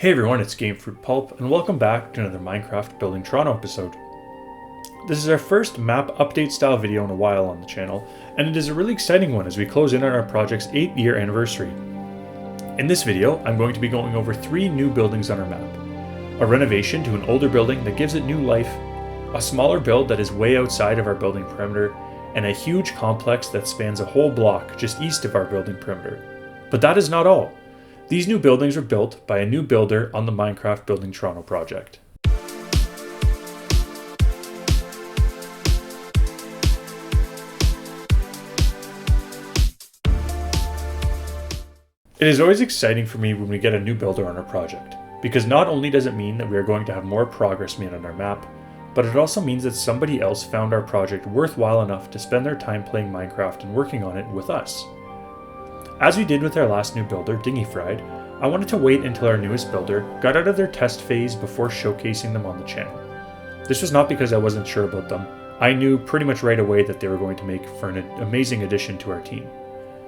Hey everyone, it's Gamefruitpulp, and welcome back to another Minecraft Building Toronto episode. This is our first map update style video in a while on the channel, and it is a really exciting one as we close in on our project's 8th year anniversary. In this video, I'm going to be going over 3 new buildings on our map. A renovation to an older building that gives it new life, a smaller build that is way outside of our building perimeter, and a huge complex that spans a whole block just east of our building perimeter. But that is not all. These new buildings were built by a new builder on the Minecraft Building Toronto project. It is always exciting for me when we get a new builder on our project, because not only does it mean that we are going to have more progress made on our map, but it also means that somebody else found our project worthwhile enough to spend their time playing Minecraft and working on it with us. As we did with our last new builder, Dingy Fried, I wanted to wait until our newest builder got out of their test phase before showcasing them on the channel. This was not because I wasn't sure about them. I knew pretty much right away that they were going to make for an amazing addition to our team.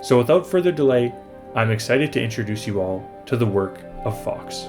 So without further delay, I'm excited to introduce you all to the work of Fox.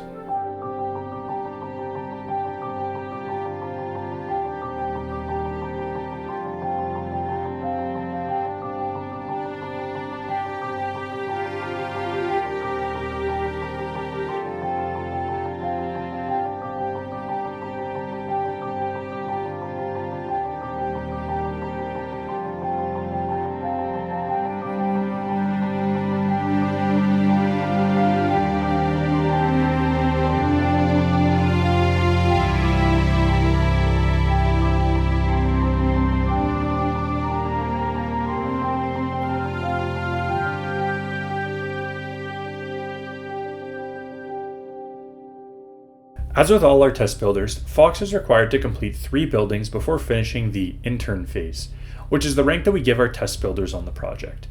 As with all our test builders, Fox is required to complete 3 buildings before finishing the intern phase, which is the rank that we give our test builders on the project.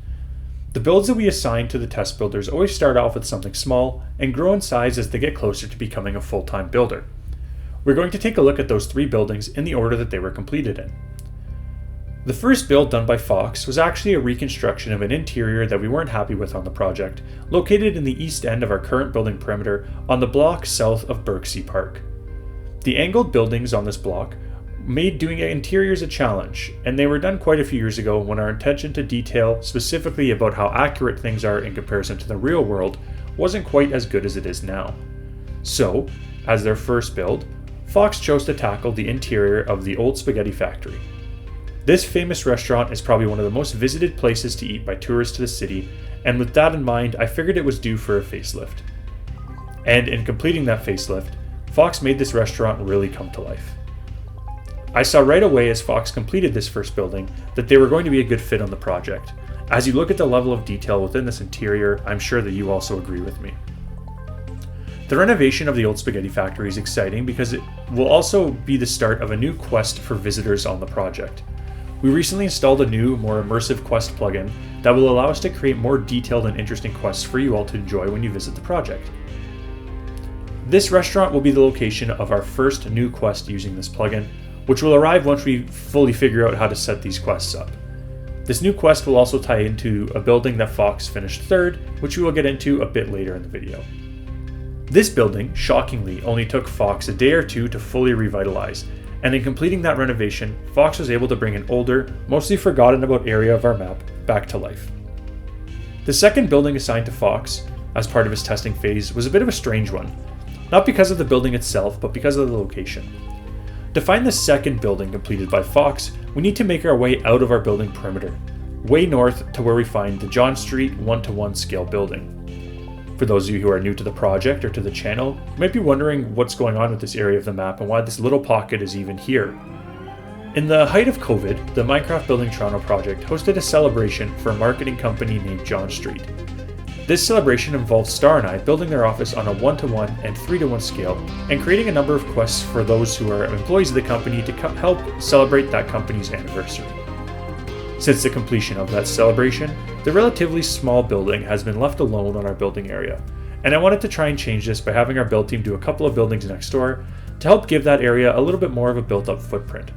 The builds that we assign to the test builders always start off with something small and grow in size as they get closer to becoming a full-time builder. We're going to take a look at those 3 buildings in the order that they were completed in. The first build done by Fox was actually a reconstruction of an interior that we weren't happy with on the project, located in the east end of our current building perimeter on the block south of Birksea Park. The angled buildings on this block made doing interiors a challenge, and they were done quite a few years ago when our attention to detail, specifically about how accurate things are in comparison to the real world, wasn't quite as good as it is now. So, as their first build, Fox chose to tackle the interior of the old spaghetti factory. This famous restaurant is probably one of the most visited places to eat by tourists to the city, and with that in mind, I figured it was due for a facelift. And in completing that facelift, Fox made this restaurant really come to life. I saw right away as Fox completed this first building that they were going to be a good fit on the project. As you look at the level of detail within this interior, I'm sure that you also agree with me. The renovation of the old spaghetti factory is exciting because it will also be the start of a new quest for visitors on the project. We recently installed a new, more immersive quest plugin that will allow us to create more detailed and interesting quests for you all to enjoy when you visit the project. This restaurant will be the location of our first new quest using this plugin, which will arrive once we fully figure out how to set these quests up. This new quest will also tie into a building that Fox finished third, which we will get into a bit later in the video. This building, shockingly, only took Fox a day or 2 to fully revitalize, and in completing that renovation, Fox was able to bring an older, mostly forgotten about area of our map back to life. The second building assigned to Fox, as part of his testing phase, was a bit of a strange one, not because of the building itself, but because of the location. To find the second building completed by Fox, we need to make our way out of our building perimeter, way north to where we find the John Street 1:1 scale building. For those of you who are new to the project or to the channel, you might be wondering what's going on with this area of the map and why this little pocket is even here. In the height of COVID, the Minecraft Building Toronto project hosted a celebration for a marketing company named John Street. This celebration involved Star and I building their office on a 1:1 and 3:1 scale and creating a number of quests for those who are employees of the company to help celebrate that company's anniversary. Since the completion of that celebration, the relatively small building has been left alone on our building area, and I wanted to try and change this by having our build team do a couple of buildings next door to help give that area a little bit more of a built-up footprint.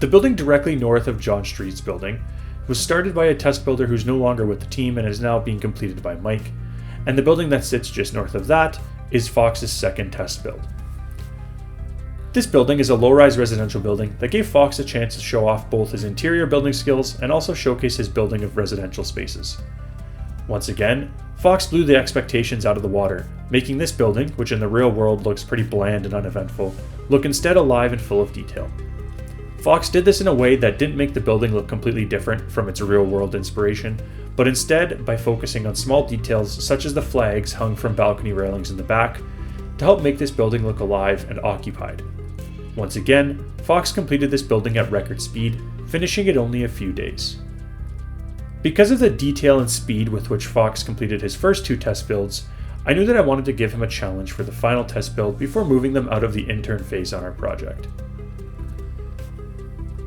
The building directly north of John Street's building was started by a test builder who's no longer with the team and is now being completed by Mike, and the building that sits just north of that is Fox's second test build. This building is a low-rise residential building that gave Fox a chance to show off both his interior building skills and also showcase his building of residential spaces. Once again, Fox blew the expectations out of the water, making this building, which in the real world looks pretty bland and uneventful, look instead alive and full of detail. Fox did this in a way that didn't make the building look completely different from its real-world inspiration, but instead by focusing on small details such as the flags hung from balcony railings in the back to help make this building look alive and occupied. Once again, Fox completed this building at record speed, finishing it only a few days. Because of the detail and speed with which Fox completed his first two test builds, I knew that I wanted to give him a challenge for the final test build before moving them out of the intern phase on our project.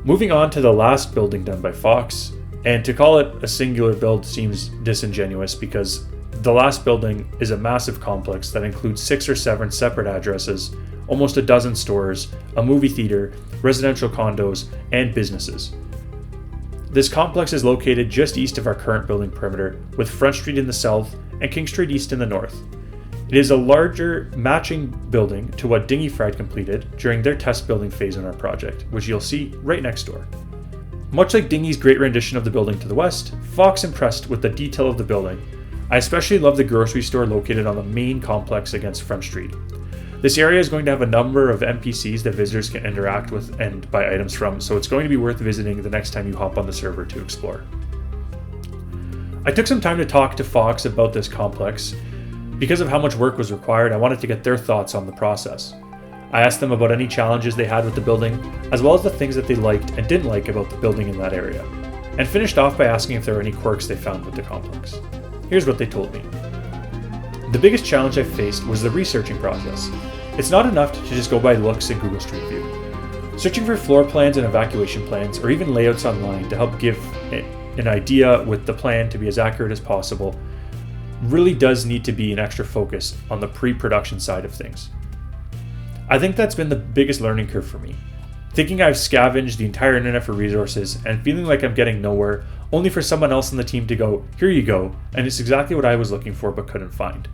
Moving on to the last building done by Fox, and to call it a singular build seems disingenuous because the last building is a massive complex that includes 6 or 7 separate addresses, almost a dozen stores, a movie theater, residential condos, and businesses. This complex is located just east of our current building perimeter, with Front Street in the south and King Street East in the north. It is a larger, matching building to what Dingy Fried completed during their test building phase on our project, which you'll see right next door. Much like Dingy's great rendition of the building to the west, Fox impressed with the detail of the building. I especially love the grocery store located on the main complex against Front Street. This area is going to have a number of NPCs that visitors can interact with and buy items from, so it's going to be worth visiting the next time you hop on the server to explore. I took some time to talk to Fox about this complex. Because of how much work was required, I wanted to get their thoughts on the process. I asked them about any challenges they had with the building, as well as the things that they liked and didn't like about the building in that area, and finished off by asking if there were any quirks they found with the complex. Here's what they told me. The biggest challenge I faced was the researching process. It's not enough to just go by looks in Google Street View. Searching for floor plans and evacuation plans, or even layouts online to help give an idea with the plan to be as accurate as possible, really does need to be an extra focus on the pre-production side of things. I think that's been the biggest learning curve for me. Thinking I've scavenged the entire internet for resources and feeling like I'm getting nowhere, only for someone else on the team to go, "Here you go," and it's exactly what I was looking for but couldn't find.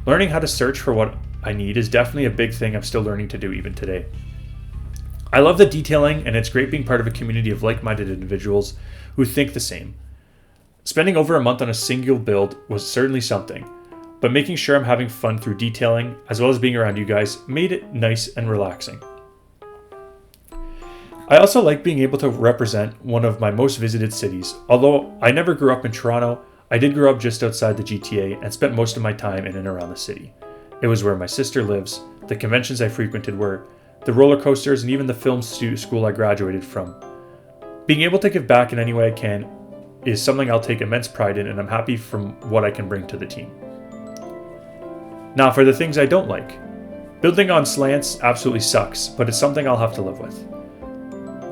Learning how to search for what I need is definitely a big thing I'm still learning to do even today. I love the detailing, and it's great being part of a community of like-minded individuals who think the same. Spending over a month on a single build was certainly something, but making sure I'm having fun through detailing, as well as being around you guys, made it nice and relaxing. I also like being able to represent one of my most visited cities. Although I never grew up in Toronto, I did grow up just outside the GTA and spent most of my time in and around the city. It was where my sister lives, the conventions I frequented were, the roller coasters, and even the film school I graduated from. Being able to give back in any way I can is something I'll take immense pride in, and I'm happy from what I can bring to the team. Now for the things I don't like. Building on slants absolutely sucks, but it's something I'll have to live with.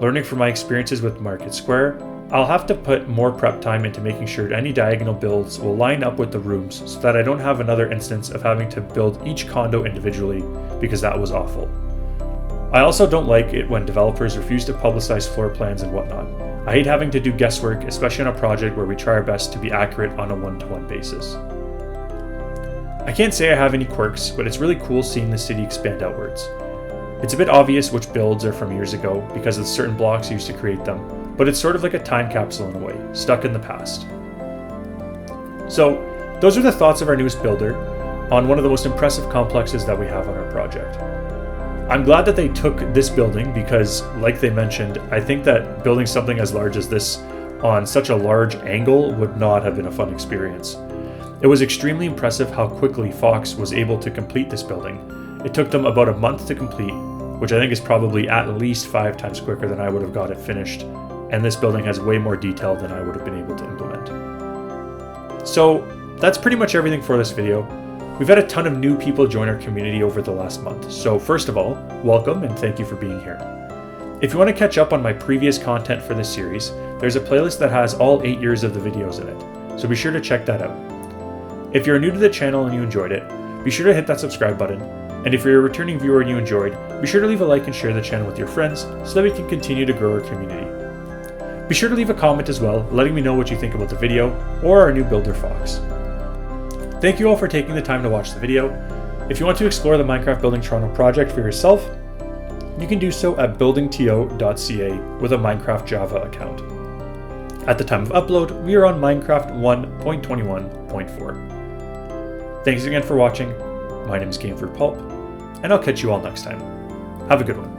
Learning from my experiences with Market Square, I'll have to put more prep time into making sure any diagonal builds will line up with the rooms so that I don't have another instance of having to build each condo individually, because that was awful. I also don't like it when developers refuse to publicize floor plans and whatnot. I hate having to do guesswork, especially on a project where we try our best to be accurate on a one-to-one basis. I can't say I have any quirks, but it's really cool seeing the city expand outwards. It's a bit obvious which builds are from years ago because of certain blocks used to create them, but it's sort of like a time capsule in a way, stuck in the past. So, those are the thoughts of our newest builder on one of the most impressive complexes that we have on our project. I'm glad that they took this building because, like they mentioned, I think that building something as large as this on such a large angle would not have been a fun experience. It was extremely impressive how quickly Fox was able to complete this building. It took them about a month to complete, which I think is probably at least 5 times quicker than I would have got it finished, and this building has way more detail than I would have been able to implement. So that's pretty much everything for this video. We've had a ton of new people join our community over the last month, so first of all, welcome and thank you for being here. If you want to catch up on my previous content for this series, there's a playlist that has all 8 years of the videos in it, so be sure to check that out. If you're new to the channel and you enjoyed it, be sure to hit that subscribe button, and if you're a returning viewer and you enjoyed, be sure to leave a like and share the channel with your friends so that we can continue to grow our community. Be sure to leave a comment as well, letting me know what you think about the video or our new builder Fox. Thank you all for taking the time to watch the video. If you want to explore the Minecraft Building Toronto project for yourself, you can do so at buildingto.ca with a Minecraft Java account. At the time of upload, we are on Minecraft 1.21.4. Thanks again for watching. My name is Gamefruitpulp, and I'll catch you all next time. Have a good one.